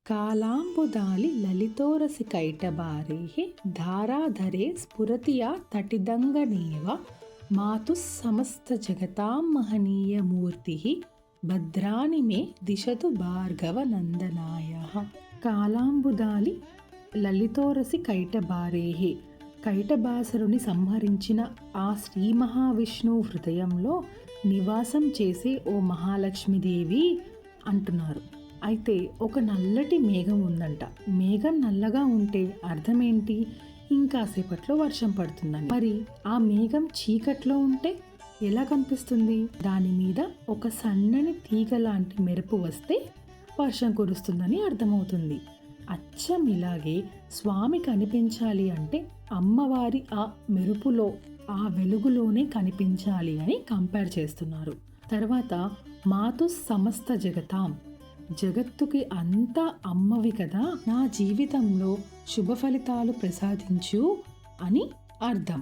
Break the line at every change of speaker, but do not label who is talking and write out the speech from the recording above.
కాలాంబుదాలి లలితోరసి కైటబారేః ధారాధరే స్ఫురతియా తటిదంగనేవ మాతుః సమస్త జగతాం మహనీయమూర్తిః భద్రాణి మే దిశతు భార్గవనందనాయః. కాలాంబుదాలి లలితోరసి కైటబారేః కైటబాసురుని సంహరించిన ఆ శ్రీ మహావిష్ణువు హృదయంలో నివాసం చేసే ఓ మహాలక్ష్మీదేవి అంటున్నారు. అయితే ఒక నల్లటి మేఘం ఉందంట. మేఘం నల్లగా ఉంటే అర్థమేంటి? ఇంకాసేపట్లో వర్షం పడుతుందని. మరి ఆ మేఘం చీకట్లో ఉంటే ఎలా కనిపిస్తుంది? దాని మీద ఒక సన్నని తీగ లాంటి మెరుపు వస్తే వర్షం కురుస్తుందని అర్థమవుతుంది. అచ్చం ఇలాగే స్వామి కనిపించాలి అంటే అమ్మవారి ఆ మెరుపులో, ఆ వెలుగులోనే కనిపించాలి అని కంపేర్ చేస్తున్నారు. తర్వాత మాతు సమస్త జగతాం, జగత్తుకి అంతా అమ్మవి కదా, నా జీవితంలో శుభ ఫలితాలు ప్రసాదించు అని అర్థం.